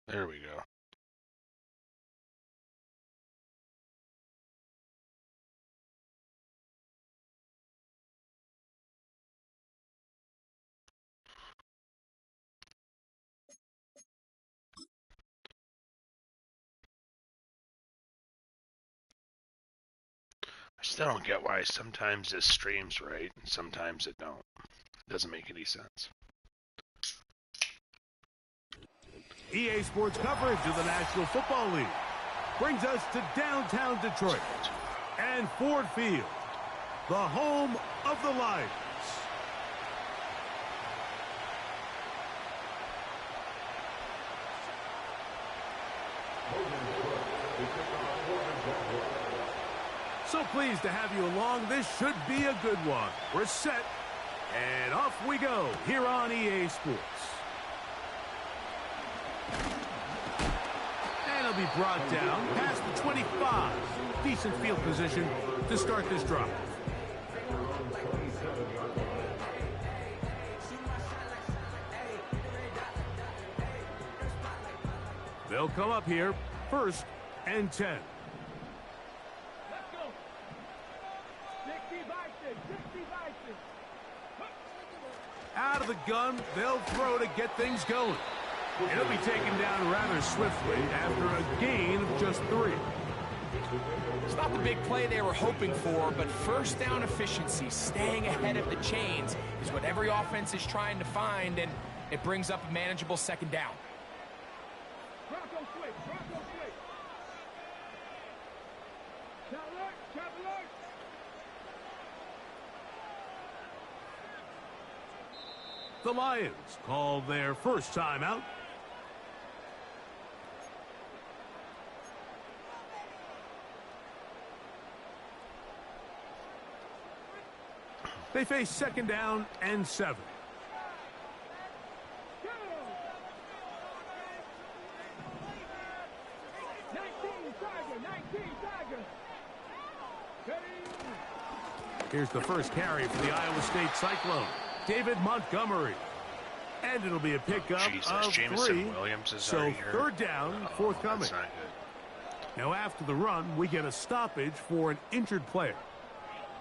There we go. I still don't get why sometimes it streams right and sometimes it don't. It doesn't make any sense. EA Sports coverage of the National Football League brings us to downtown Detroit and Ford Field, the home of the Lions. So pleased to have you along. This should be a good one. We're set, and off we go here on EA Sports. And it'll be brought down past the 25. Decent field position to start this drive. They'll come up here, 1st and 10. Out of the gun, they'll throw to get things going. It'll be taken down rather swiftly after a gain of just 3. It's not the big play they were hoping for, but first down efficiency, staying ahead of the chains, is what every offense is trying to find, and it brings up a manageable 2nd down. The Lions call their first timeout. They face 2nd down and 7. Here's the first carry for the Iowa State Cyclone, David Montgomery. And it'll be a pickup of 3. So 3rd down, forthcoming. That's not good. Now after the run, we get a stoppage for an injured player.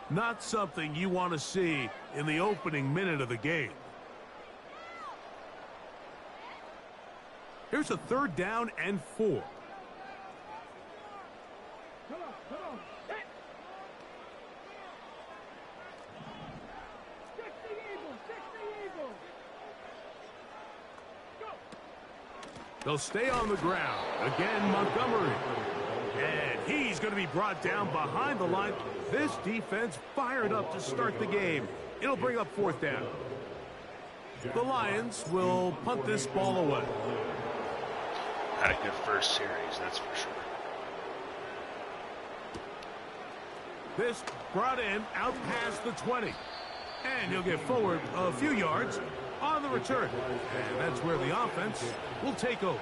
Not something you want to see in the opening minute of the game. Here's a 3rd down and 4. They'll stay on the ground. Again, Montgomery. And he's going to be brought down behind the line. This defense fired up to start the game. It'll bring up 4th down. The Lions will punt this ball away. Had a good first series, that's for sure. This brought in out past the 20. And he'll get forward a few yards on the return. And that's where the offense will take over.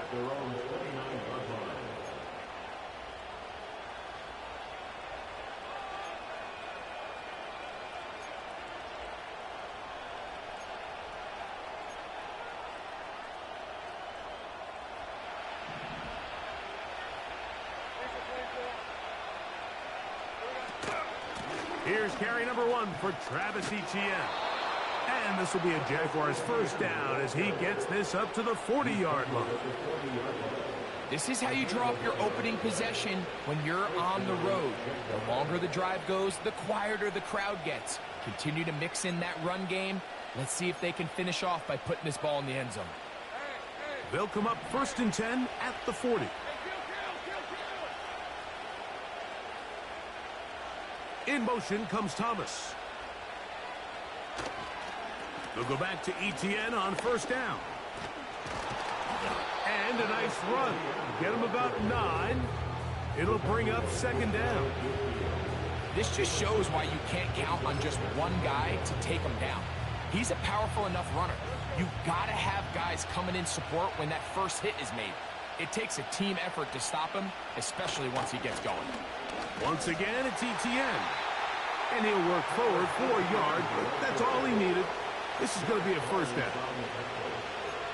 Here's carry number 1 for Travis Etienne. And this will be a Jaguars first down as he gets this up to the 40-yard line. This is how you draw up your opening possession when you're on the road. The longer the drive goes, the quieter the crowd gets. Continue to mix in that run game. Let's see if they can finish off by putting this ball in the end zone. They'll come up 1st and 10 at the 40. In motion comes Thomas. They'll go back to Etienne on 1st down. And a nice run. Get him about 9. It'll bring up 2nd down. This just shows why you can't count on just one guy to take him down. He's a powerful enough runner. You've got to have guys coming in support when that first hit is made. It takes a team effort to stop him, especially once he gets going. Once again, it's Etienne. And he'll work forward 4 yards, but that's all he needed. This is going to be a 1st down.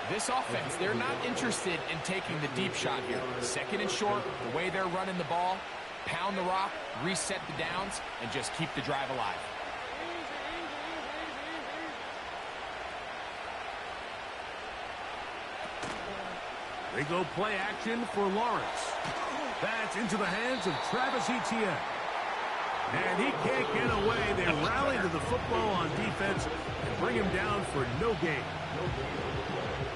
This offense, they're not interested in taking the deep shot here. Second and short, the way they're running the ball, pound the rock, reset the downs, and just keep the drive alive. They go play action for Lawrence. That's into the hands of Travis Etienne. And he can't get away. They rally to the football on defense and bring him down for no gain.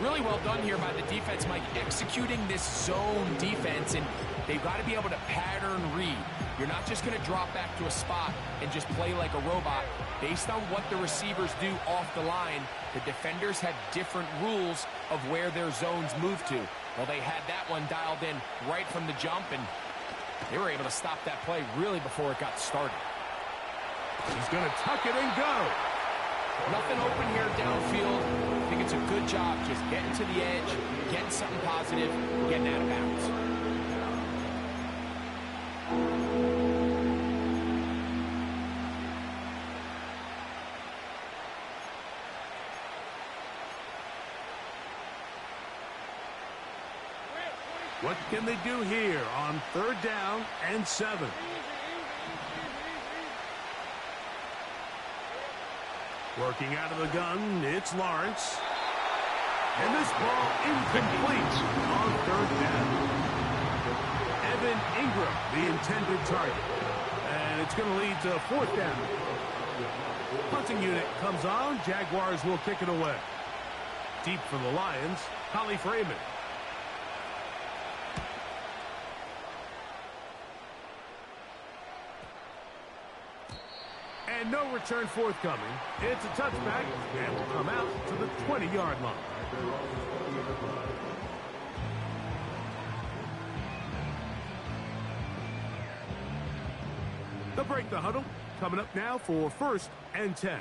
Really well done here by the defense, Mike, executing this zone defense, and they've got to be able to pattern read. You're not just going to drop back to a spot and just play like a robot. Based on what the receivers do off the line, the defenders have different rules of where their zones move to. Well, they had that one dialed in right from the jump, and they were able to stop that play really before it got started. He's going to tuck it and go. Nothing open here downfield. I think it's a good job just getting to the edge, getting something positive, getting out of bounds. What can they do here on 3rd down and 7? Working out of the gun, it's Lawrence. And this ball incomplete on 3rd down. Evan Ingram, the intended target. And it's going to lead to 4th down. Punting unit comes on. Jaguars will kick it away. Deep for the Lions, Holly Freeman. And no return forthcoming. It's a touchback and will come out to the 20-yard line. They'll break the huddle. Coming up now for 1st and 10.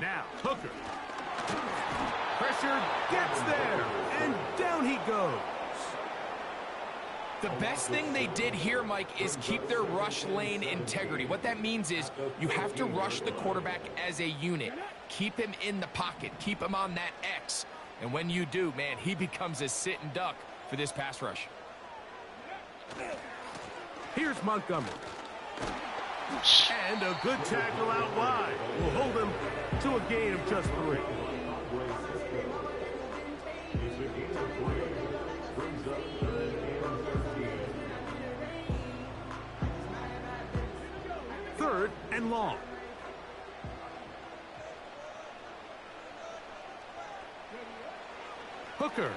Now, Hooker. Pressure gets there, and down he goes. The best thing they did here, Mike, is keep their rush lane integrity. What that means is you have to rush the quarterback as a unit. Keep him in the pocket. Keep him on that X. And when you do, man, he becomes a sit and duck for this pass rush. Here's Montgomery. And a good tackle out wide will hold him to a gain of just 3. Third and long. Hooker.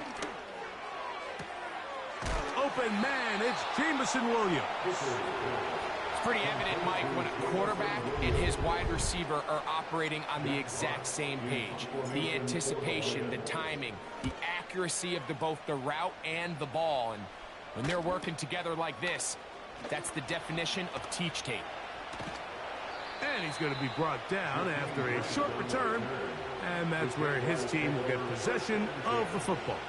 Open man, it's Jamison Williams. It's pretty evident, Mike, when a quarterback and his wide receiver are operating on the exact same page. The anticipation, the timing, the accuracy of both the route and the ball. And when they're working together like this, that's the definition of teach tape. And he's going to be brought down after a short return. And that's where his team will get possession of the football.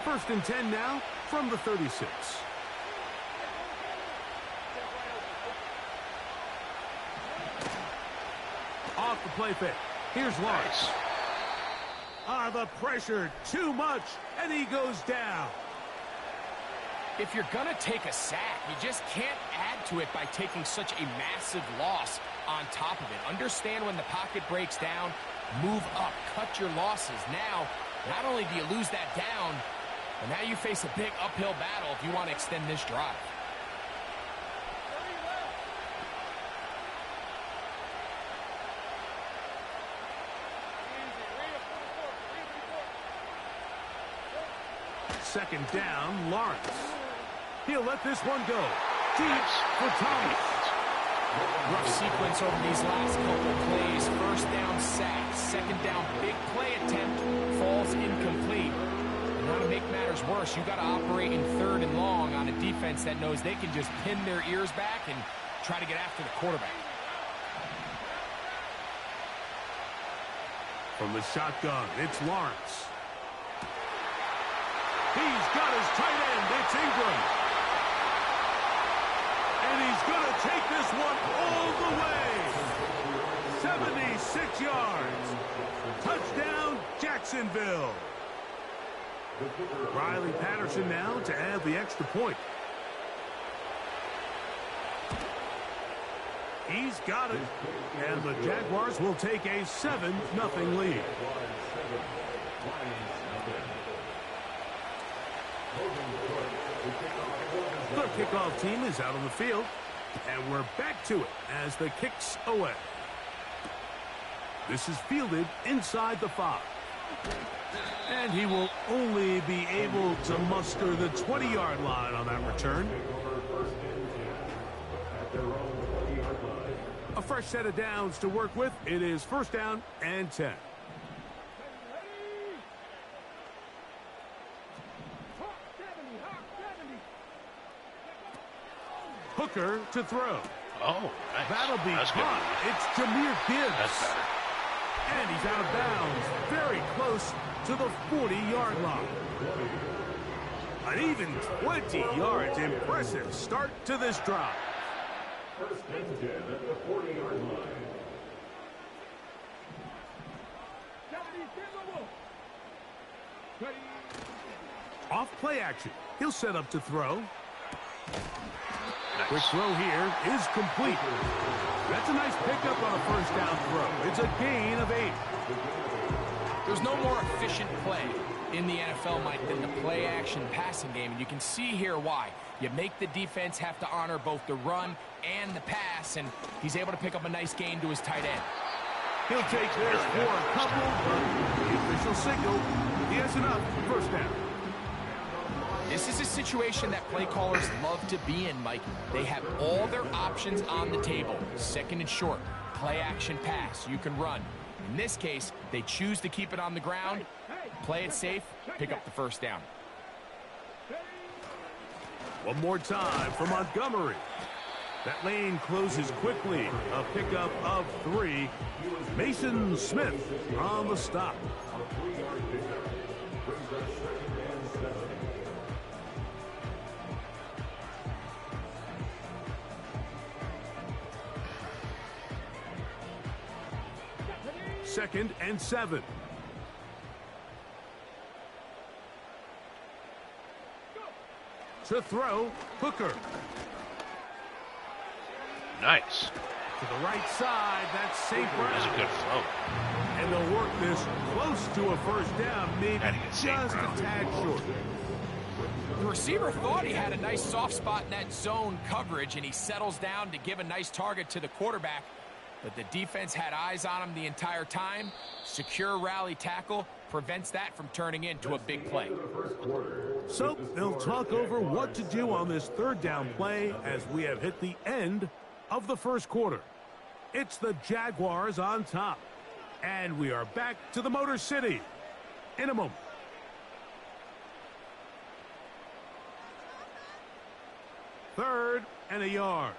1st and 10 now from the 36. Off the play fake. Here's Lawrence. The pressure, too much, and he goes down. If you're going to take a sack, you just can't add to it by taking such a massive loss on top of it. Understand when the pocket breaks down, move up, cut your losses. Now, not only do you lose that down, but now you face a big uphill battle if you want to extend this drive. Second down, Lawrence. He'll let this one go. Deep for Thomas. Rough sequence over these last couple plays. 1st down sack. 2nd down big play attempt. Falls incomplete. And now to make matters worse, you've got to operate in 3rd and long on a defense that knows they can just pin their ears back and try to get after the quarterback. From the shotgun, it's Lawrence. He's got his tight end. It's Ingram. And he's going to take this one all the way. 76 yards. Touchdown, Jacksonville. Riley Patterson now to add the extra point. He's got it. And the Jaguars will take a 7-0 lead. The kickoff team is out on the field. And we're back to it as the kick's away. This is fielded inside the 5. And he will only be able to muster the 20-yard line on that return. A fresh set of downs to work with. It is first down and 10. Hooker to throw. Oh, nice. That'll be That's caught. good. It's Jahmyr Gibbs. That's better. And he's out of bounds. Very close to the 40-yard line. An even 20 yards. Impressive start to this drive. First and 10 at the 40-yard line. Off play action. He'll set up to throw. Nice. Quick throw here is complete. That's a nice pickup on a first down throw. It's a gain of 8. There's no more efficient play in the NFL, Mike, than the play-action passing game, and you can see here why. You make the defense have to honor both the run and the pass, and he's able to pick up a nice gain to his tight end. He'll take this for a couple, but the official signal, he has enough. First down. This is a situation that play callers love to be in, Mike. They have all their options on the table. Second and short, play-action pass, you can run. In this case, they choose to keep it on the ground, play it safe, pick up the first down. One more time for Montgomery. That lane closes quickly. A pickup of 3. Mason Smith on the stop. Second and 7. To throw, Hooker. Nice. To the right side, that's St. Brown. That's a good throw. And they'll work this close to a first down, maybe Gotta get St. just Brown. a tad short. The receiver thought he had a nice soft spot in that zone coverage, and he settles down to give a nice target to the quarterback. But the defense had eyes on him the entire time. Secure rally tackle prevents that from turning into a big play. So they'll talk over what to do on this third down play as we have hit the end of the first quarter. It's the Jaguars on top. And we are back to the Motor City in a moment. Third and a yard.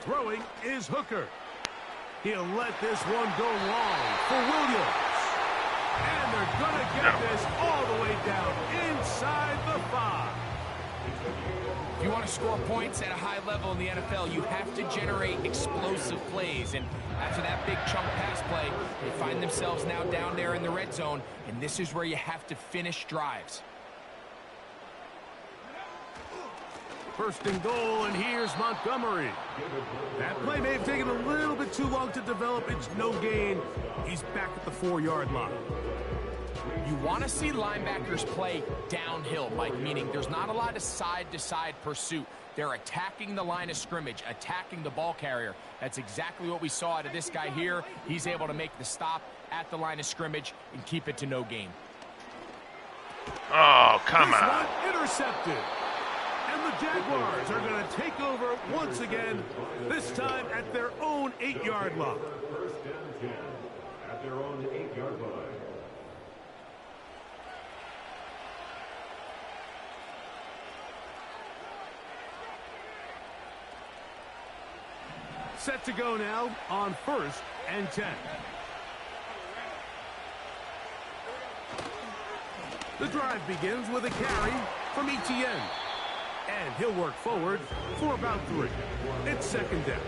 Throwing is Hooker. He'll let this one go long for Williams. And they're going to get this all the way down inside the 5. If you want to score points at a high level in the NFL, you have to generate explosive plays. And after that big chunk pass play, they find themselves now down there in the red zone. And this is where you have to finish drives. First and goal, and here's Montgomery. That play may have taken a little bit too long to develop. It's no gain. He's back at the 4-yard line. You want to see linebackers play downhill, Mike, meaning there's not a lot of side-to-side pursuit. They're attacking the line of scrimmage, attacking the ball carrier. That's exactly what we saw out of this guy here. He's able to make the stop at the line of scrimmage and keep it to no gain. Oh, come This on. one intercepted. And the Jaguars are going to take over once again, this time at their own 8-yard line. First and 10 at their own 8-yard line. Set to go now on first and 10. The drive begins with a carry from Etienne. And he'll work forward for about 3. It's second down.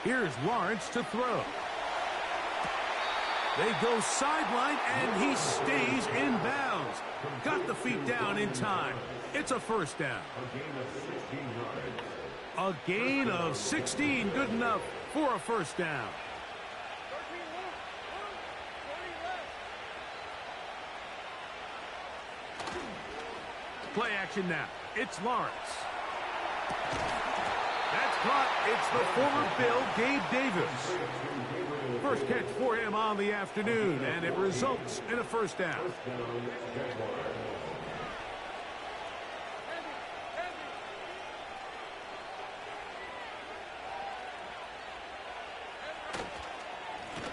Here's Lawrence to throw. They go sideline, and he stays in bounds. Got the feet down in time. It's a first down. A gain of 16, good enough for a first down. Play action now. It's Lawrence. That's caught. It's the former Bill, Gabe Davis. First catch for him on the afternoon, and it results in a first down.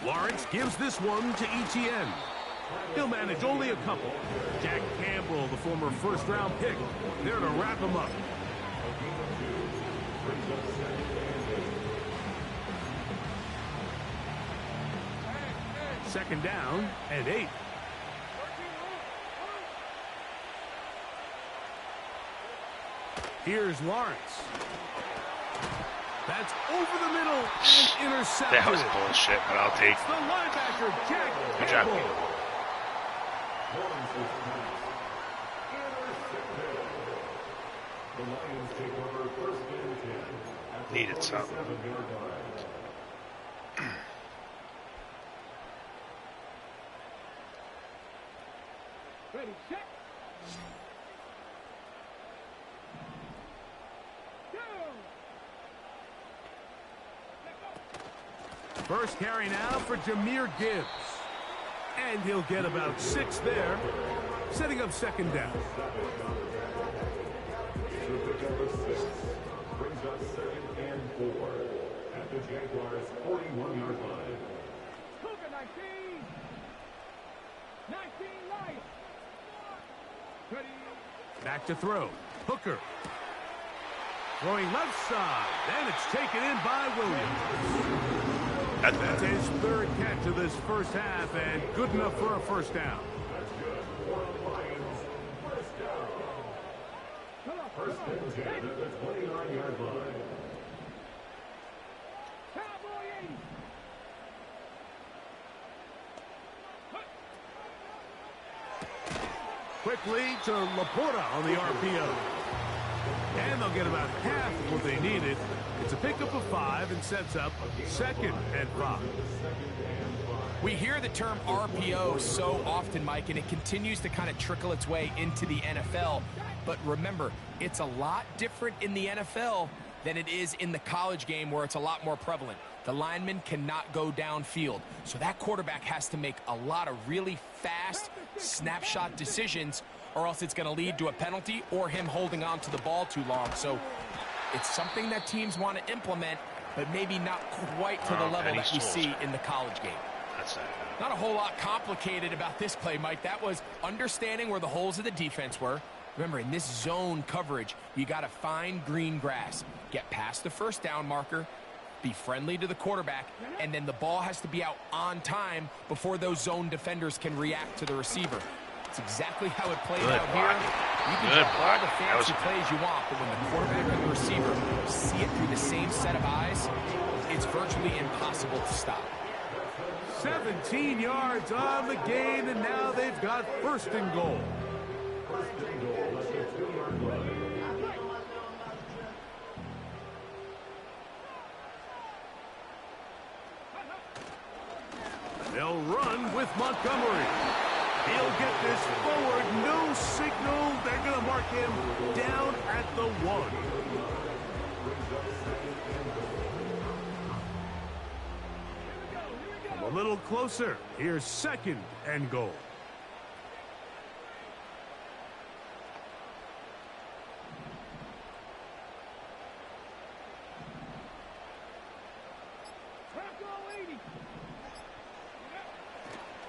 Lawrence gives this one to Etienne. He'll manage only a couple. Jack Campbell, the former first-round pick, there to wrap him up. Second down and 8. Here's Lawrence. That's over the middle and intercepted. That was bullshit, but I'll take it. The linebacker, Jack Good job, Campbell. Campbell. Needed something. Ready, set. First carry now for Jahmyr Gibbs. And he'll get about 6 there, setting up second down. Brings us 2nd and 4 at the Jaguars' 41-yard line. Cougar 19. 19 light. Ready. Back to throw. Hooker. Throwing left side. And it's taken in by Williams. That's his 3rd catch of this first half, and good enough for a first down. That's good for the Lions. First down. First and 10 at the 29-yard line. Cowboy 80. Quickly to Laporta on the RPO. And they'll get about half of what they needed. It's a pickup of 5 and sets up 2nd and 5. We hear the term RPO so often, Mike, and it continues to kind of trickle its way into the NFL. But remember, it's a lot different in the NFL than it is in the college game, where it's a lot more prevalent. The lineman cannot go downfield, so that quarterback has to make a lot of really fast snapshot decisions, or else it's going to lead to a penalty or him holding on to the ball too long. So it's something that teams want to implement, but maybe not quite to the level that we see in the college game. That's Not a whole lot complicated about this play, Mike. That was understanding where the holes of the defense were. Remember, in this zone coverage, you got to find green grass, get past the first down marker, be friendly to the quarterback, and then the ball has to be out on time before those zone defenders can react to the receiver. It's exactly how it played out here. You can get all the fancy plays you want, but when the quarterback and the receiver see it through the same set of eyes, it's virtually impossible to stop. 17 yards on the gain, and now they've got 1st and goal. They'll run with Montgomery. He'll get this forward. No signal. They're going to mark him down at the 1. A little closer. Here's 2nd and goal.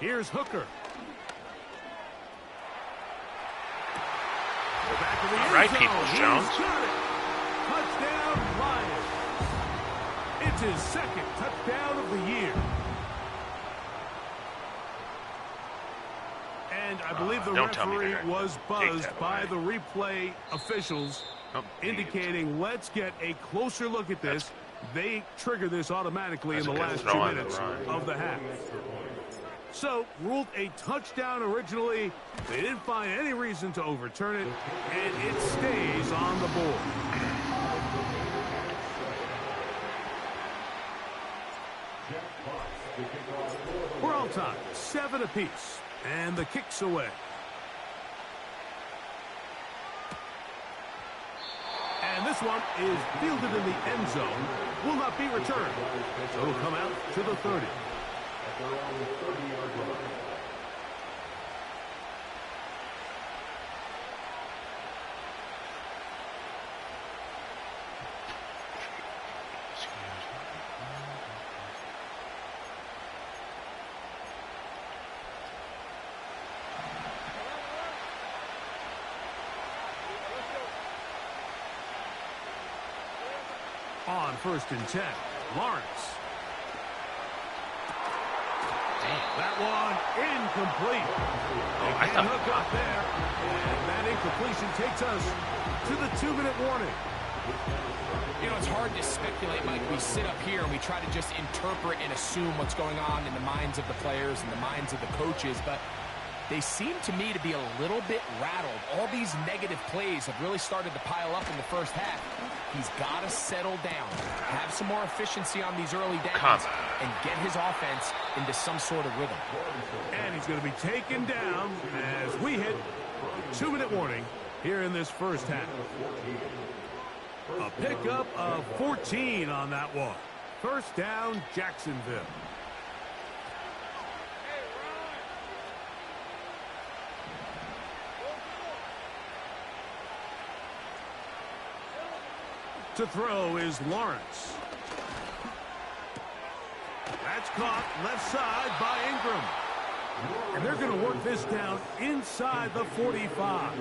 Here's Hooker. Back of the All right, end zone. Peoples-Jones. He's got it. Touchdown, Lions. It's his second touchdown of the year. And I believe the Don't tell me referee they're was gonna take buzzed that by away. the replay officials, Oh, indicating let's get a closer look at this. They trigger this automatically in That's the a good last throw 2 on the minutes run. of the half. So, ruled a touchdown originally. They didn't find any reason to overturn it, and it stays on the board. We're on time, 7 apiece, and the kick's away. And this one is fielded in the end zone, will not be returned. So it'll come out to the 30. On 1st and 10, Lawrence. That one incomplete. I They thought can't hook up there, and that incompletion takes us to the 2-minute warning. You know, it's hard to speculate, Mike. We sit up here and we try to just interpret and assume what's going on in the minds of the players and the minds of the coaches, but they seem to me to be a little bit rattled. All these negative plays have really started to pile up in the first half. He's got to settle down, have some more efficiency on these early downs, and get his offense into some sort of rhythm. And he's going to be taken down as we hit the 2-minute warning here in this first half. A pickup of 14 on that one. First down, Jacksonville. To throw is Lawrence. That's caught left side by Ingram. And they're going to work this down inside the 45.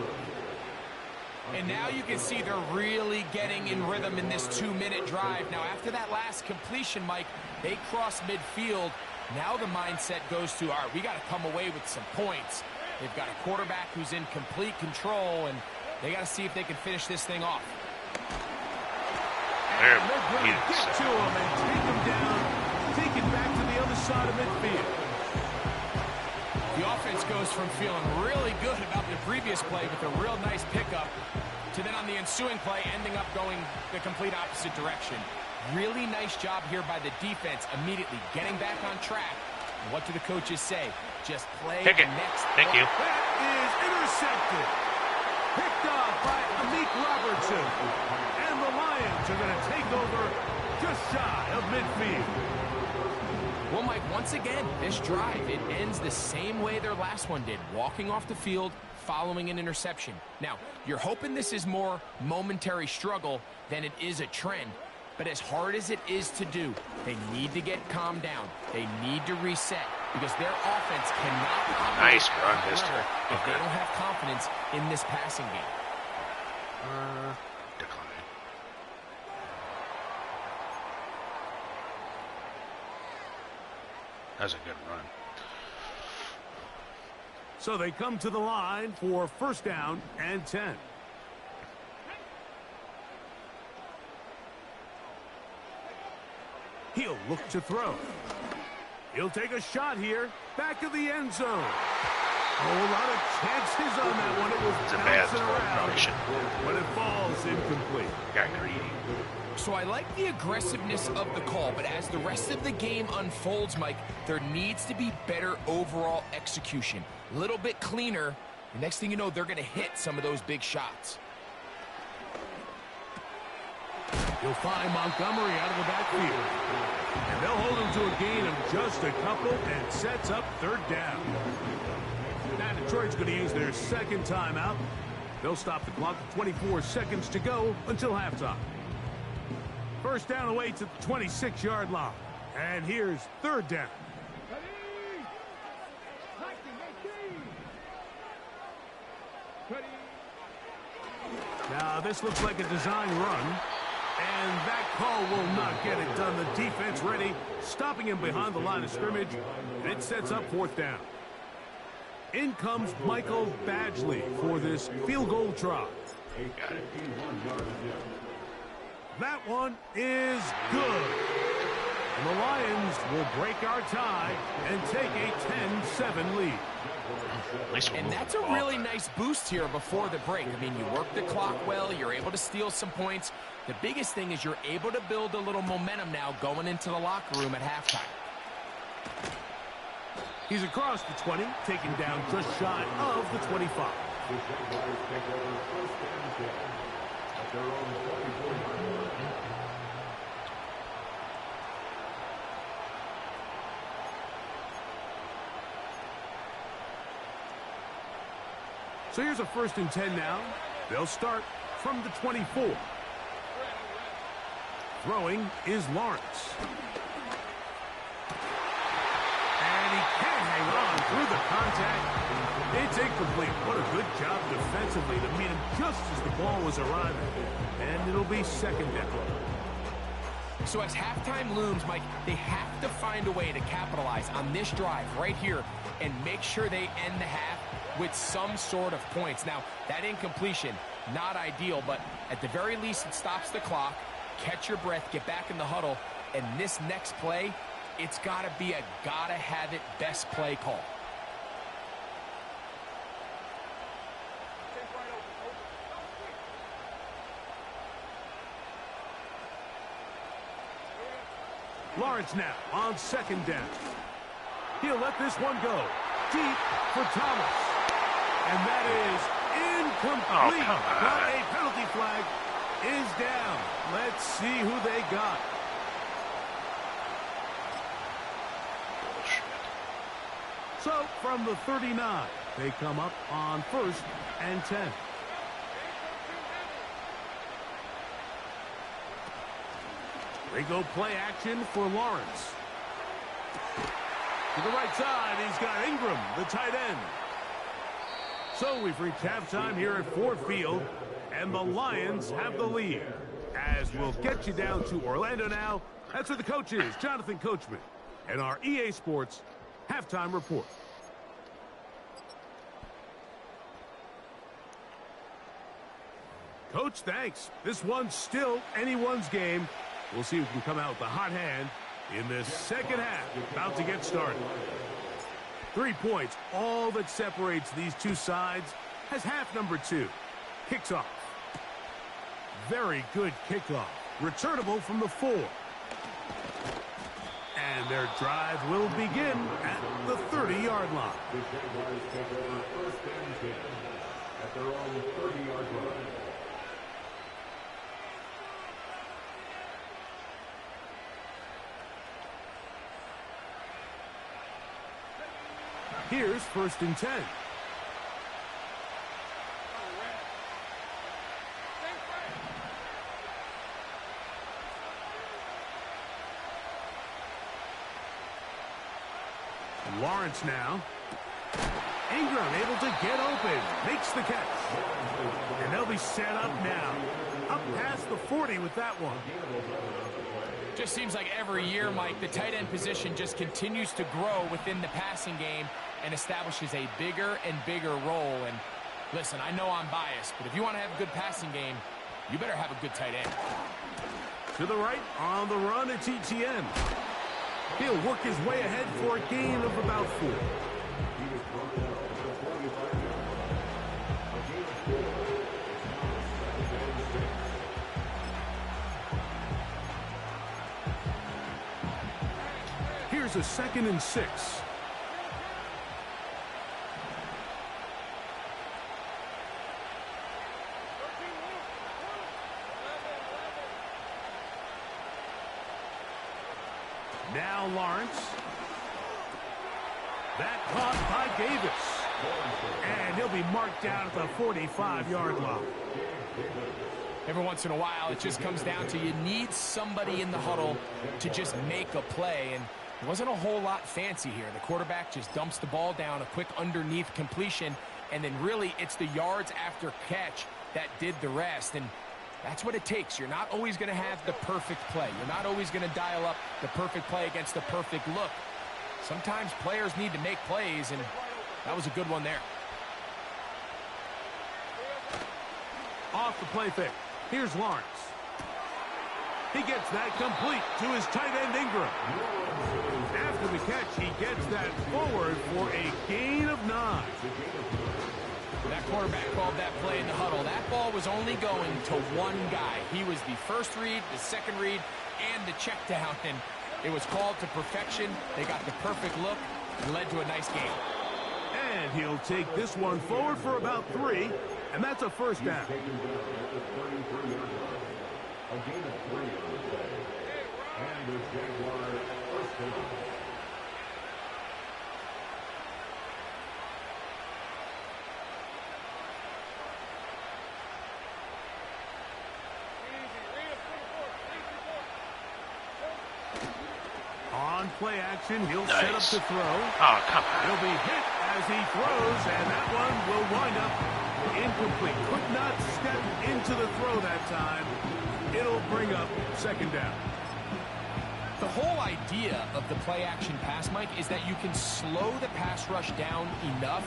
And now you can see they're really getting in rhythm in this 2-minute drive. Now, after that last completion, Mike, they cross midfield. Now the mindset goes to, all right, we got to come away with some points. They've got a quarterback who's in complete control, and they got to see if they can finish this thing off. And they're going to get to him and take him down, take it back to the other side of midfield. The offense goes from feeling really good about the previous play with a real nice pickup to then on the ensuing play ending up going the complete opposite direction. Really nice job here by the defense immediately getting back on track. And what do the coaches say? Just play the next. Thank you. That is intercepted. Picked off by Amik Robertson. And the Lions are going to take over just shy of midfield. Well, Mike, once again, this drive, it ends the same way their last one did, walking off the field, following an interception. Now, you're hoping this is more momentary struggle than it is a trend, but as hard as it is to do, they need to get calmed down. They need to reset because their offense cannot operate Nice run, mister. if they don't have confidence in this passing game. Decline. That's a good run. So they come to the line for first down and 10. He'll look to throw. He'll take a shot here. Back of the end zone. A whole lot of chances on that one. It was It's a bad bouncing throw. around, Probably shouldn't. but it falls incomplete. Got greedy. So I like the aggressiveness of the call, but as the rest of the game unfolds, Mike, there needs to be better overall execution. A little bit cleaner. The next thing you know, they're going to hit some of those big shots. You'll find Montgomery out of the backfield. And they'll hold him to a gain of just a couple and sets up third down. Now Detroit's going to use their second timeout. They'll stop the clock with 24 seconds to go until halftime. First down away to the 26-yard line. And here's third down. Ready. 19, 18. Ready. Now, this looks like a design run. And that call will not get it done. The defense ready, stopping him behind the line of scrimmage. And it sets up fourth down. In comes Michael Badgley for this field goal try. That one is good. And the Lions will break our tie and take a 10-7 lead. And that's a really nice boost here before the break. I mean, you work the clock well, you're able to steal some points. The biggest thing is you're able to build a little momentum now going into the locker room at halftime. He's across the 20, taken down just shy of the 25. The Jaguars take over first and 10 at their own 24-yard line. So here's a 1st and 10 now. They'll start from the 24. Throwing is Lawrence. And he can't hang on through the contact. It's incomplete. What a good job defensively to meet him just as the ball was arriving. And it'll be second down. So as halftime looms, Mike, they have to find a way to capitalize on this drive right here and make sure they end the half with some sort of points. Now, that incompletion, not ideal, but at the very least it stops the clock. Catch your breath, get back in the huddle, and this next play, it's got to be a gotta-have-it best play call. Lawrence now on second down. He'll let this one go deep for Thomas. And that is incomplete. But a penalty flag is down. Let's see who they got. So from the 39, they come up on 1st and 10. They go play action for Lawrence. To the right side, he's got Ingram, the tight end. So we've reached halftime here at Ford Field, and the Lions have the lead. As we'll get you down to Orlando now, that's where the coach is, Jonathan Coachman, and our EA Sports halftime report. Coach, thanks. This one's still anyone's game. We'll see who can come out with the hot hand in this second half. About to get started. 3 points, all that separates these two sides, as half number 2 kicks off. Very good kickoff. Returnable from the 4. And their drive will begin at the 30-yard line. The Jaguars take over first and 10 at their own 30-yard line. Here's 1st and 10. Lawrence now. Ingram able to get open. Makes the catch. And they'll be set up now. Up past the 40 with that one. Just seems like every year, Mike, the tight end position just continues to grow within the passing game and establishes a bigger and bigger role. And listen, I know I'm biased, but if you want to have a good passing game, you better have a good tight end. To the right, on the run, it's ETN. He'll work his way ahead for a gain of about 4. Here's a 2nd and 6. Now Lawrence. That caught by Davis. And he'll be marked down at the 45-yard line. Every once in a while, it just comes down to you need somebody in the huddle to just make a play, and it wasn't a whole lot fancy here. The quarterback just dumps the ball down, a quick underneath completion, and then really it's the yards after catch that did the rest, and that's what it takes. You're not always going to have the perfect play. You're not always going to dial up the perfect play against the perfect look. Sometimes players need to make plays, and that was a good one there. Off the play fake. Here's Lawrence. He gets that complete to his tight end Ingram. After the catch, he gets that forward for a gain of 9. That quarterback called that play in the huddle. That ball was only going to one guy. He was the first read, the second read, and the check down. And it was called to perfection. They got the perfect look. It led to a nice game. And he'll take this one forward for about 3, and that's a first down. A gain of 3 on the play. And the Jaguars first down. On play action, he'll set up to throw. Oh, come on. He'll be hit as he throws, and that one will wind up incomplete. Could not step into the throw that time. It'll bring up second down. The whole idea of the play action pass, Mike, is that you can slow the pass rush down enough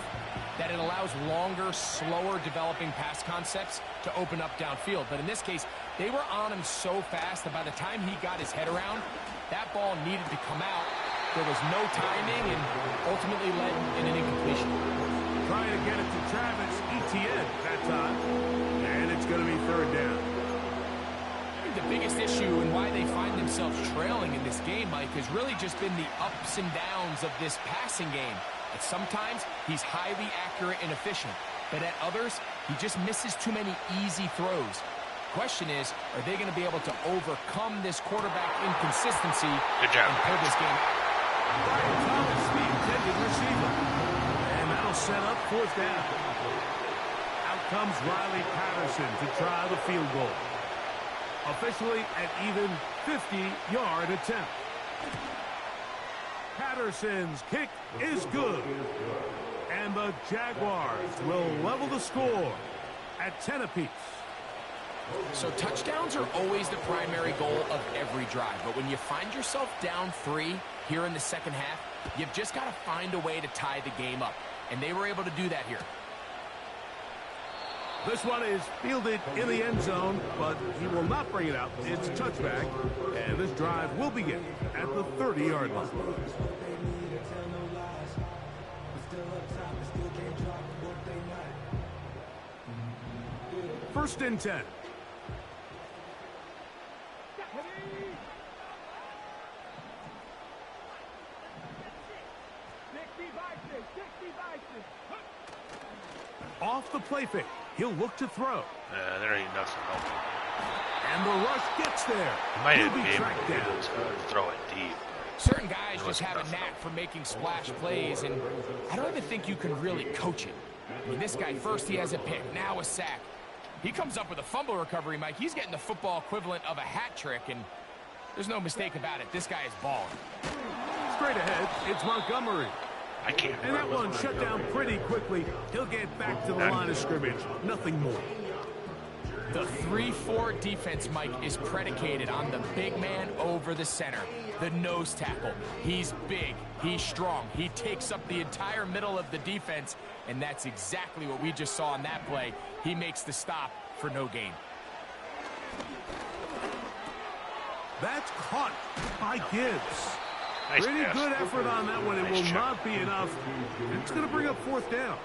that it allows longer, slower developing pass concepts to open up downfield. But in this case, they were on him so fast that by the time he got his head around, that ball needed to come out. There was no timing and ultimately led in an incompletion. Trying to get it to Travis Etienne that time. And it's going to be third down. I think the biggest issue and why they find themselves trailing in this game, Mike, has really just been the ups and downs of this passing game. At sometimes, he's highly accurate and efficient. But at others, he just misses too many easy throws. Question is, are they going to be able to overcome this quarterback inconsistency Good job. and pull this game out? Brian Thomas, the intended receiver. And that'll set up fourth down. Out comes Riley Patterson to try the field goal. Officially an even 50-yard attempt. Patterson's kick is good. And the Jaguars will level the score at 10 apiece. So touchdowns are always the primary goal of every drive. But when you find yourself down 3 here in the second half, you've just got to find a way to tie the game up. And they were able to do that here. This one is fielded in the end zone, but he will not bring it out. It's a touchback, and this drive will begin at the 30-yard line. First and 10. Off the play fake. He'll look to throw. There ain't nothing helping. And the rush gets there. He might He'll have be been tracked able down. to throw it deep. Certain guys There just wasn't have a enough knack help. for making splash plays, and I don't even think you can really coach it. I mean, this guy, first he has a pick, now a sack. He comes up with a fumble recovery, Mike. He's getting the football equivalent of a hat trick, and there's no mistake about it. This guy is balling. Straight ahead, it's Montgomery. I can't. And that one shut down pretty quickly. He'll get back to the line of scrimmage. Nothing more. The 3-4 defense, Mike, is predicated on the big man over the center, the nose tackle. He's big, he's strong, he takes up the entire middle of the defense, and that's exactly what we just saw in that play. He makes the stop for no gain. That's caught by Gibbs. Nice Pretty pass. good effort on that one. It Nice will check. not be enough. It's going to bring up fourth down.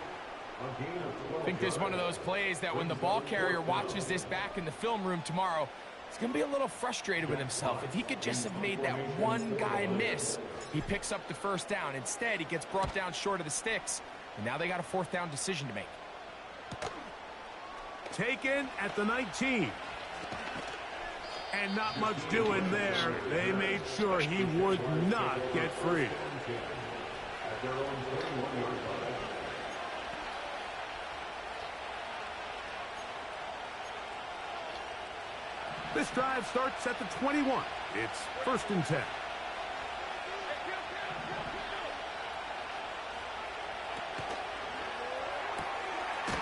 I think this is one of those plays that when the ball carrier watches this back in the film room tomorrow, he's going to be a little frustrated with himself. If he could just have made that one guy miss, he picks up the first down. Instead, he gets brought down short of the sticks, and now they got a fourth down decision to make. Taken at the 19. And not much doing there. They made sure he would not get free. This drive starts at the 21. It's 1st and 10.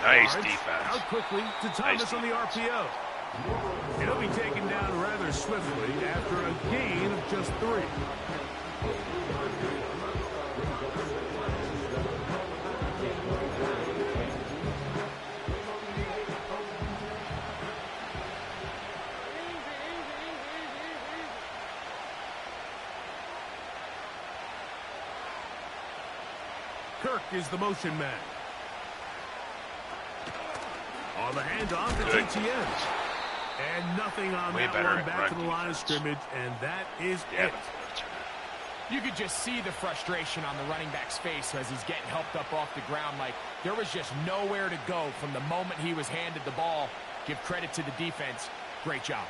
Nice Yards defense. out quickly to Thomas Nice on the RPO. He'll be taken down rather swiftly after a gain of just 3. Kirk is the motion man. On the handoff, it's ETN. And nothing on Way that better one. at Back to run the line of defense. scrimmage, and that is Yeah, it. You could just see the frustration on the running back's face as he's getting helped up off the ground. Like, there was just nowhere to go from the moment he was handed the ball. Give credit to the defense. Great job.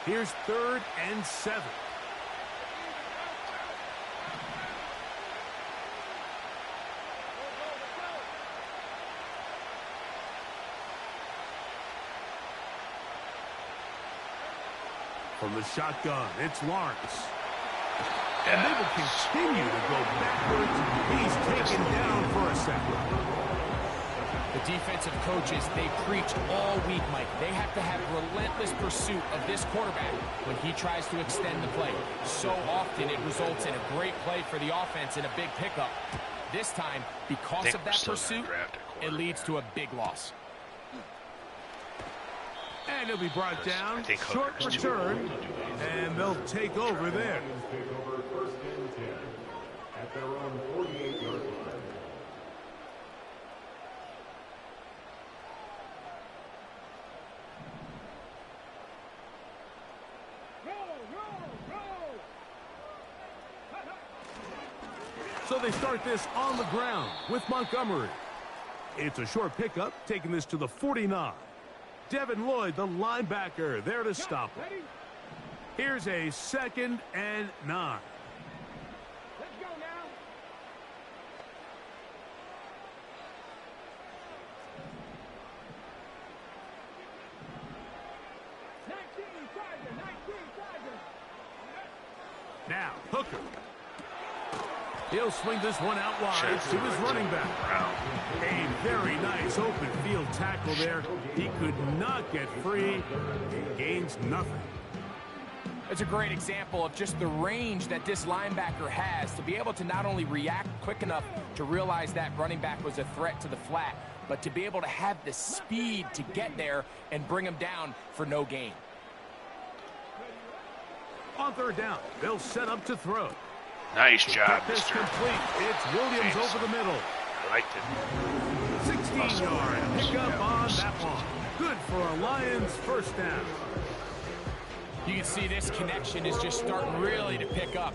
Here's 3rd and 7. From the shotgun, it's Lawrence. And they will continue to go backwards. He's taken down for a second. The defensive coaches, they preach all week, Mike. They have to have relentless pursuit of this quarterback when he tries to extend the play. So often it results in a great play for the offense and a big pickup. This time, because of that pursuit, it leads to a big loss. And he'll be brought down. Short Hooker's return. And they'll take over there. Take over 1st and 10 at their own 48-yard line. So they start this on the ground with Montgomery. It's a short pickup, taking this to the 49. Devin Lloyd, the linebacker, there to stop him. Here's a 2nd and 9. Let's go now. Now, Hooker. He'll swing this one out wide to his running back. A very nice open field tackle there. He could not get free. He gains nothing. It's a great example of just the range that this linebacker has to be able to not only react quick enough to realize that running back was a threat to the flat, but to be able to have the speed to get there and bring him down for no gain. On 3rd down, they'll set up to throw. Nice job, This Mr. complete. It's Williams James. over the middle. I liked it. 16-yard pickup on that one. Good for a Lions 1st down. You can see this connection is just starting really to pick up.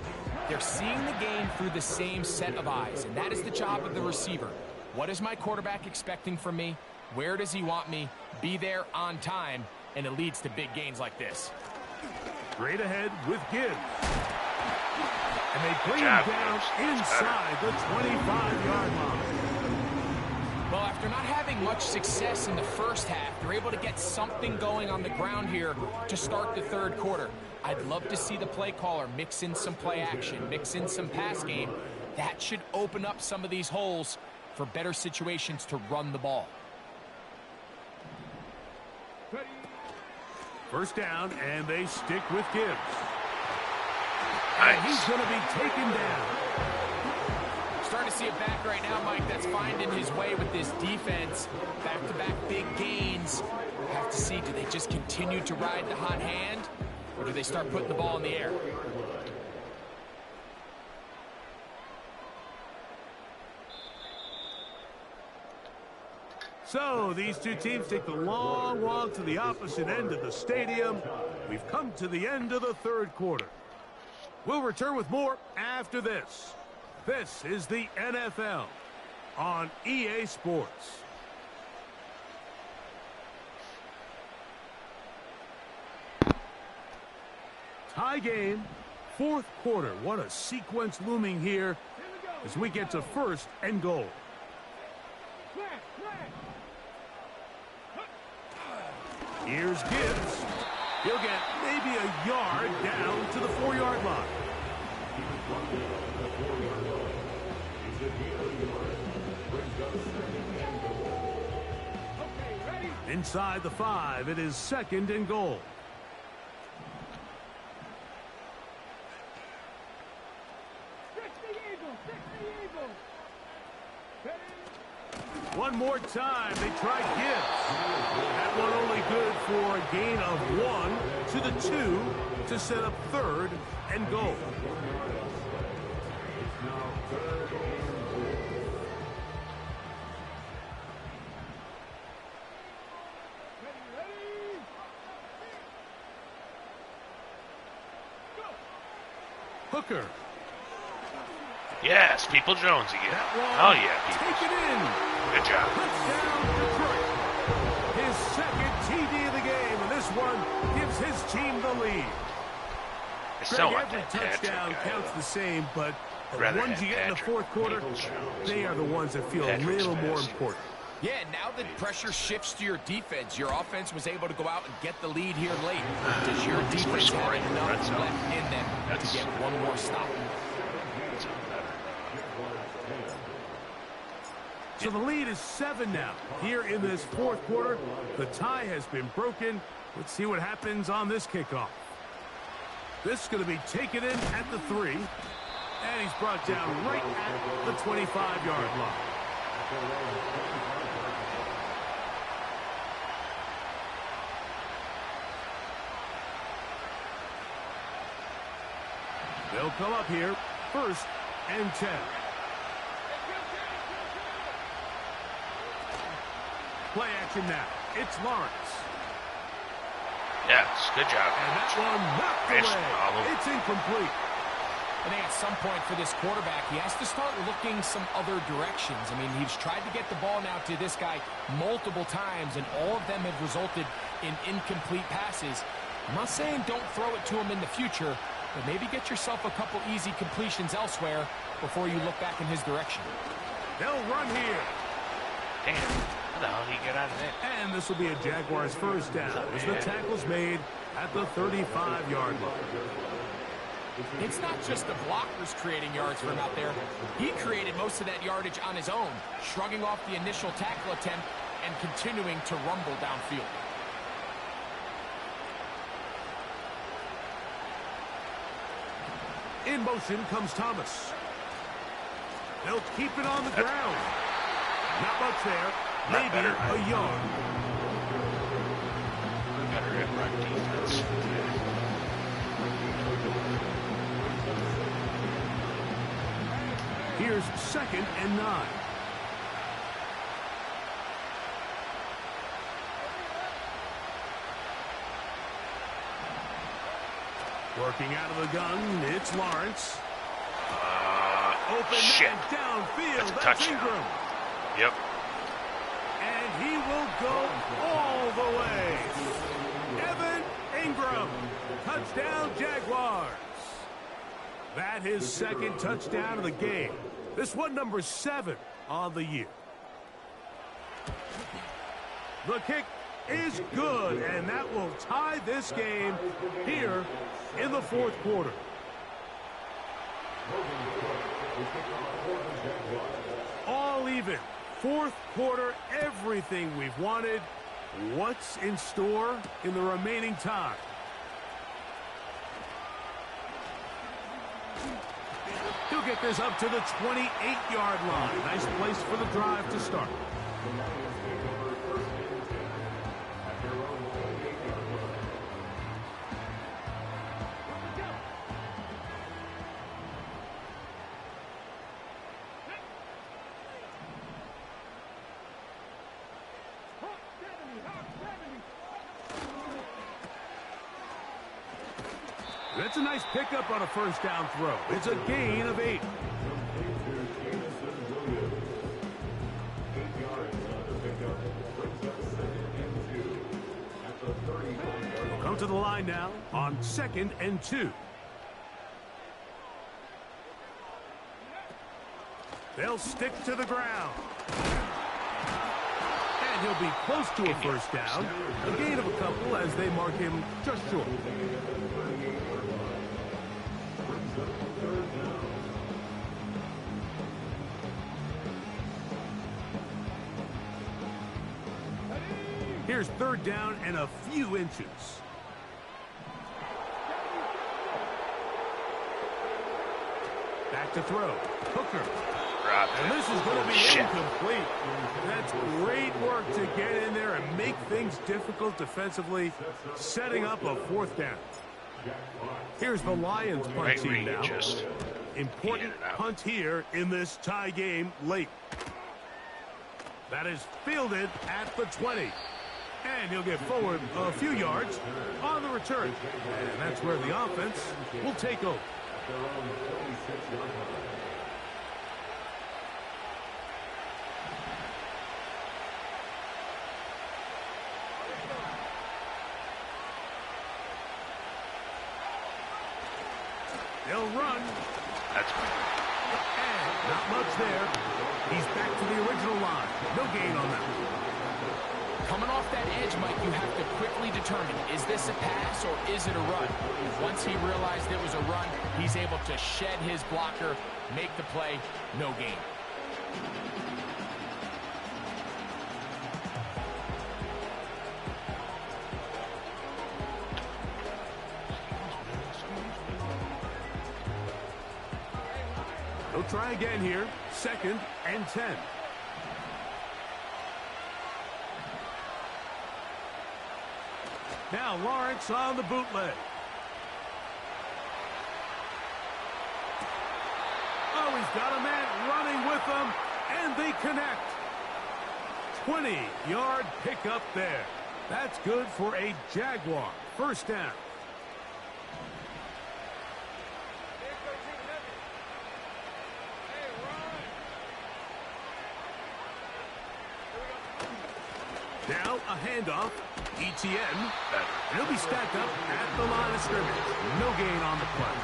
They're seeing the game through the same set of eyes, and that is the job of the receiver. What is my quarterback expecting from me? Where does he want me? Be there on time, and it leads to big gains like this. Straight ahead with Gibbs. And they bring him down inside the 25-yard line. Well, after not having much success in the first half, they're able to get something going on the ground here to start the 3rd quarter. I'd love to see the play caller mix in some play action, mix in some pass game. That should open up some of these holes for better situations to run the ball. 1st down, and they stick with Gibbs. Nice. And he's going to be taken down. Starting to see a back right now, Mike, that's finding his way with this defense. Back-to-back big gains. Have to see, do they just continue to ride the hot hand, or do they start putting the ball in the air? So these two teams take the long walk to the opposite end of the stadium. We've come to the end of the 3rd quarter. We'll return with more after this. This is the NFL on EA Sports. Tie game, fourth quarter. What a sequence looming here as we get to first and goal. Here's Gibbs. He'll get maybe a yard down to the 4-yard line. Inside the 5, it is second and goal. One more time, they try Gibbs. That one only good for a gain of 1 to the 2 to set up third and goal. Hooker. Yes, People Jones again. Oh, yeah, People. Take it in. Good job. Touchdown, Detroit. His second TD of the game, and this one gives his team the lead. I still want Every that touchdown Patrick guy. counts the same, but the Rather ones you have get in the Patrick fourth quarter, Peoples-Jones. they are the ones that feel Patrick's a little more fast. important. Yeah, now that pressure shifts to your defense, your offense was able to go out and get the lead here late. Does your defense have enough left in them to get one more stop? So the lead is 7 now. Here in this fourth quarter, the tie has been broken. Let's see what happens on this kickoff. This is going to be taken in at the 3. And he's brought down right at the 25-yard line. They'll come up here, first and 10. Play action now. It's Lawrence. Yes, good job. And that one knocked Fish away. follow. It's incomplete. I think at some point for this quarterback, he has to start looking some other directions. I mean, he's tried to get the ball now to this guy multiple times, and all of them have resulted in incomplete passes. I'm not saying don't throw it to him in the future, but maybe get yourself a couple easy completions elsewhere before you look back in his direction. They'll run here. Damn. How the hell did he get out of there? And this will be a Jaguars first down as the tackle's made at the 35-yard line. It's not just the blockers creating yards for him out there. He created most of that yardage on his own, shrugging off the initial tackle attempt and continuing to rumble downfield. In motion comes Thomas. They'll keep it on the ground. Not much there. Maybe better. a yard. Better at run defense. Here's second and 9. Working out of the gun, it's Lawrence. Open Shit. man downfield. That's a That's touchdown. Ingram. Yep. And he will go all the way. Evan Ingram. Touchdown, Jaguars. That his second touchdown of the game. This one number 7 on the year. The kick is good, and that will tie this game here in the fourth quarter. All even. Fourth quarter, everything we've wanted. What's in store in the remaining time? He'll get this up to the 28-yard line. Nice place for the drive to start. That's a nice pickup on a first down throw. It's a gain of 8. We'll come to the line now on second and 2. They'll stick to the ground. And he'll be close to a first down. A gain of a couple as they mark him just short. Here's third down and a few inches. Back to throw. Hooker. And this is going to be incomplete. That's great work to get in there and make things difficult defensively, setting up a fourth down. Here's the Lions punt team now. Important punt here in this tie game late. That is fielded at the 20. And he'll get forward a few yards on the return. And that's where the offense will take over. They'll run. That's good. And not much there. He's back to the original line. No gain on that one. Coming off that edge, Mike, you have to quickly determine, is this a pass or is it a run? Once he realized it was a run, he's able to shed his blocker, make the play, no gain. He'll try again here. 2nd and 10. Now Lawrence on the bootleg. Oh, he's got a man running with him, and they connect. 20-yard pickup there. That's good for a Jaguar. First down. Now a handoff. ETN. And he'll be stacked up at the line of scrimmage. No gain on the play.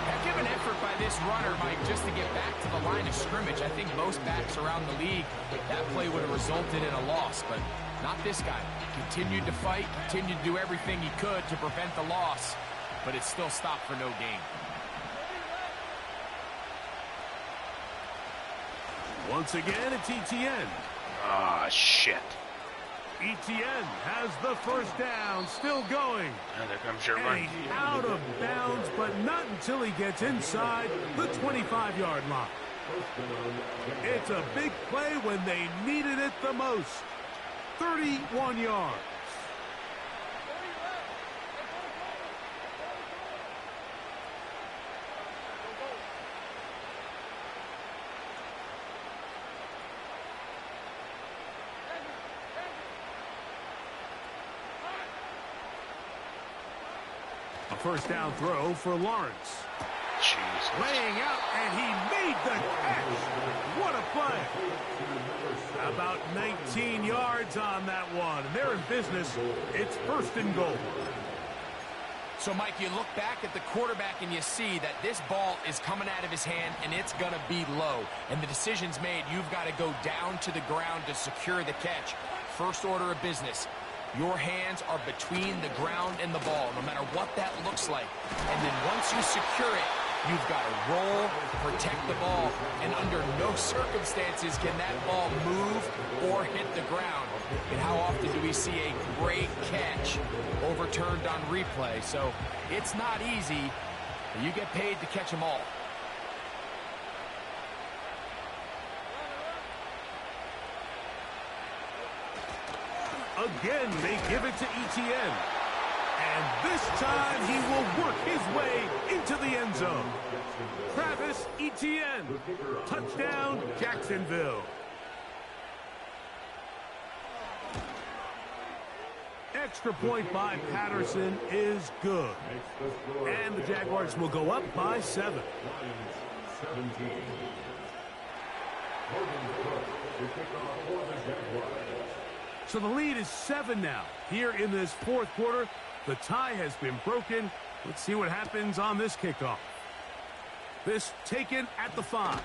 Heck of an effort by this runner, Mike, just to get back to the line of scrimmage. I think most backs around the league, that play would have resulted in a loss, but not this guy. Continued to fight, continued to do everything he could to prevent the loss, but it still stopped for no gain. Once again, it's ETN. Ah, shit. ETN has the first down, still going. And there comes your And run. he's out of bounds, but not until he gets inside the 25-yard line. It's a big play when they needed it the most. 31 yards. A first down throw for Lawrence. Jesus. Laying out, and he made the catch. What a play. About 19 yards on that one. They're in business. It's 1st and goal. So, Mike, you look back at the quarterback and you see that this ball is coming out of his hand and it's going to be low. And the decision's made. You've got to go down to the ground to secure the catch. First order of business. Your hands are between the ground and the ball, no matter what that looks like. And then once you secure it, you've got to roll, protect the ball, and under no circumstances can that ball move or hit the ground. And how often do we see a great catch overturned on replay? So it's not easy, but you get paid to catch them all. Again, they give it to ETN. And this time, he will work his way into the end zone. Travis Etienne. Touchdown, Jacksonville. Extra point by Patterson is good. And the Jaguars will go up by 7. So the lead is 7 now. Here in this 4th quarter, the tie has been broken. Let's see what happens on this kickoff. This taken at the 5.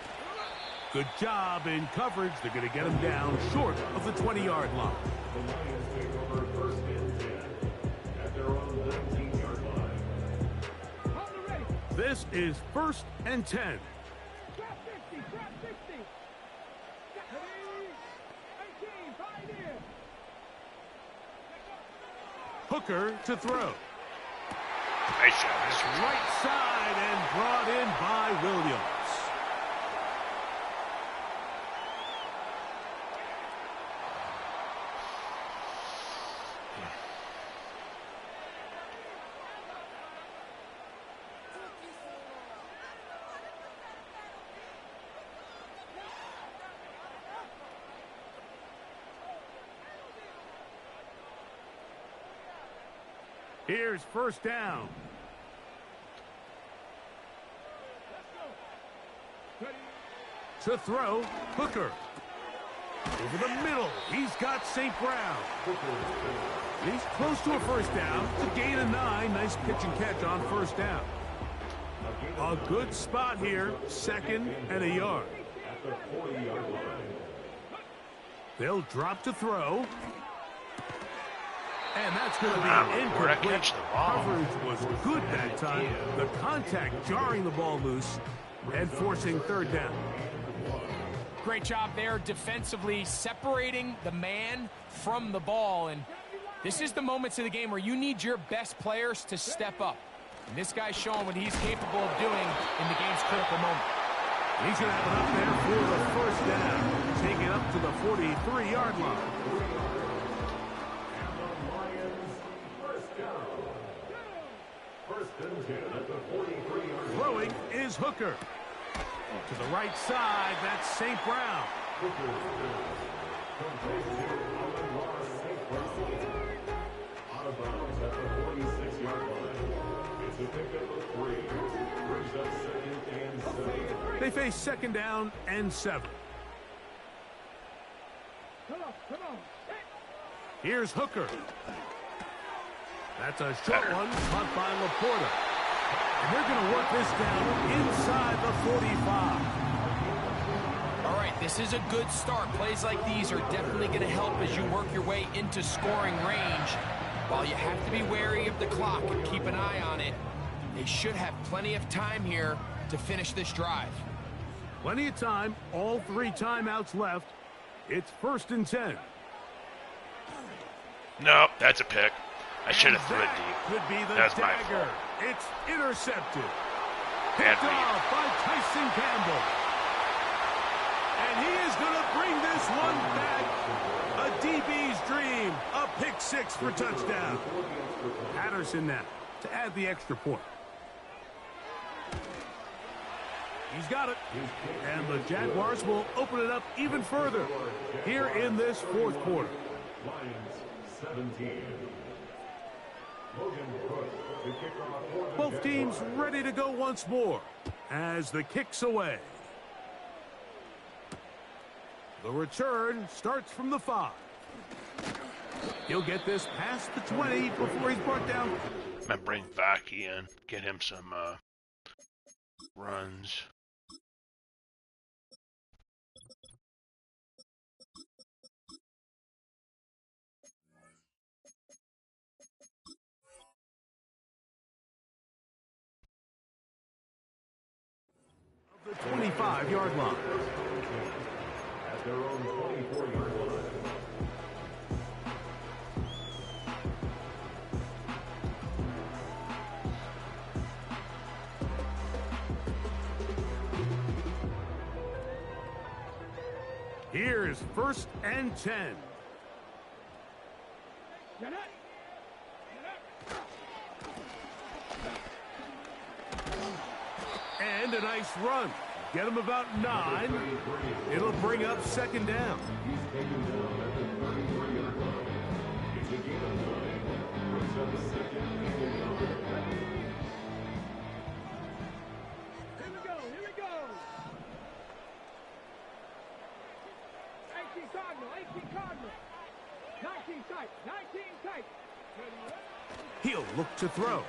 Good job in coverage. They're going to get him down short of the 20-yard line. The Lions take over first and 10 at their own 19-yard line. On the ready. This is first and 10. Trap 50, trap 60. 18, 5 in. Hooker to throw. Nice shot. Right side and brought in by Williams. Here's first down. To throw, Hooker. Over the middle, he's got St. Brown. He's close to a first down. It's a gain of 9. Nice pitch and catch on first down. A good spot here, 2nd and a yard. At the 40-yard line. They'll drop to throw. And that's going to be Where I incomplete. catch the ball. Coverage was good that time. The contact jarring the ball loose and forcing third down. Great job there defensively, separating the man from the ball. And this is the moments of the game where you need your best players to step up. And this guy's showing what he's capable of doing in the game's critical moment. He's going to have it up there for the first down. Take it up to the 43-yard line. And the Lions first down. First and 10 at the 43-yard line. Throwing is Hooker. To the right side, that's St. Brown. Out of bounds at the 46-yard line. It's a pickup of 3. Brings up 2nd and 7. They face 2nd down and 7. Come on, come on. Here's Hooker. That's a short one, caught by Laporta. And they're going to work this down inside the 45. All right, this is a good start. Plays like these are definitely going to help as you work your way into scoring range. While you have to be wary of the clock and keep an eye on it, they should have plenty of time here to finish this drive. Plenty of time, all 3 timeouts left. It's first and 10. No, that's a pick. I should have threw it That deep. could be the That's my dagger. fault. It's intercepted. Bad Picked read. off by Tyson Campbell. And he is going to bring this one back. A DB's dream. A pick 6 for touchdown. Patterson now to add the extra point. He's got it. And the Jaguars will open it up even further here in this 4th quarter. Lions 17. Logan Brooks to kick off for the Both teams Jaguars. ready to go once more as the kick's away. The return starts from the 5. He'll get this past the 20 before he's brought down. I'm going to bring Vaki in, get him some runs. The 25-yard line. At their own 24-yard line. Here's first and 10. Get it. And a nice run. Get him about 9. It'll bring up 2nd down. He's taken down at the 33-yard line. It's a gain of 9. Brings up 2nd and 9. Here we go, here we go. 18 Cardinal, 18 Cardinal. 19 tight, 19 tight. He'll look to throw.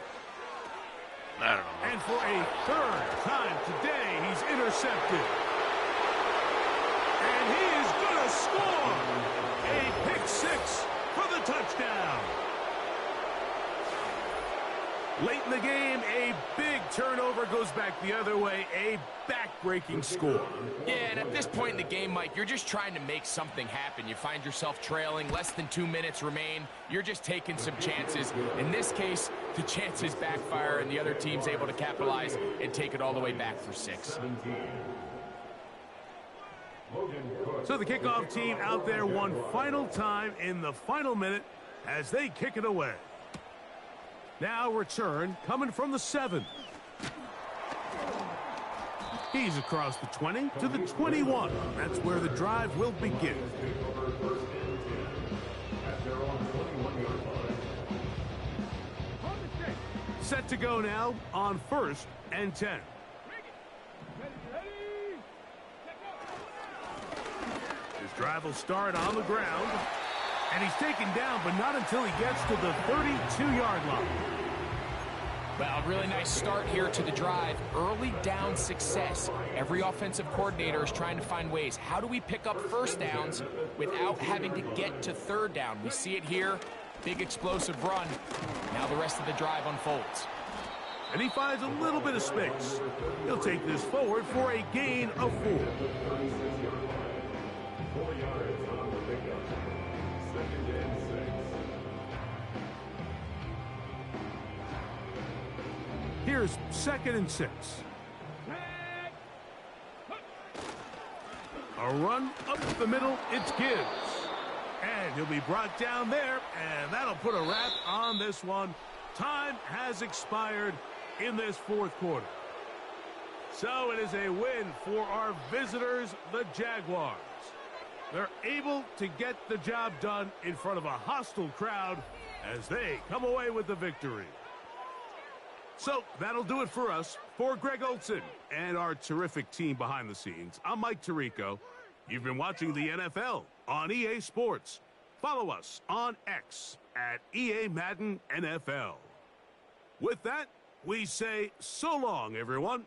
I don't know. And for a 3rd time today, he's intercepted. And he is going to score. A pick six for the touchdown. Late in the game, a big turnover goes back the other way. A back-breaking score. Yeah, and at this point in the game, Mike, you're just trying to make something happen. You find yourself trailing, less than 2 minutes remain. You're just taking some chances. In this case, the chances backfire, and the other team's able to capitalize and take it all the way back for 6. So the kickoff team out there one final time in the final minute as they kick it away. Now return coming from the 7. He's across the 20 to the 21. That's where the drive will begin. Set to go now on 1st and 10. His drive will start on the ground. And he's taken down, but not until he gets to the 32-yard line. Well, really nice start here to the drive. Early down success. Every offensive coordinator is trying to find ways. How do we pick up first downs without having to get to third down? We see it here. Big explosive run. Now the rest of the drive unfolds. And he finds a little bit of space. He'll take this forward for a gain of 4. 4 yards on the pickup. 2nd and 6. Here's 2nd and 6. A run up the middle, it's Gibbs. And he'll be brought down there, and that'll put a wrap on this one. Time has expired in this 4th quarter. So it is a win for our visitors, the Jaguars. They're able to get the job done in front of a hostile crowd as they come away with the victory. So that'll do it for us. For Greg Olson and our terrific team behind the scenes, I'm Mike Tirico. You've been watching the NFL on EA Sports. Follow us on X at EA Madden NFL. With that, we say so long, everyone.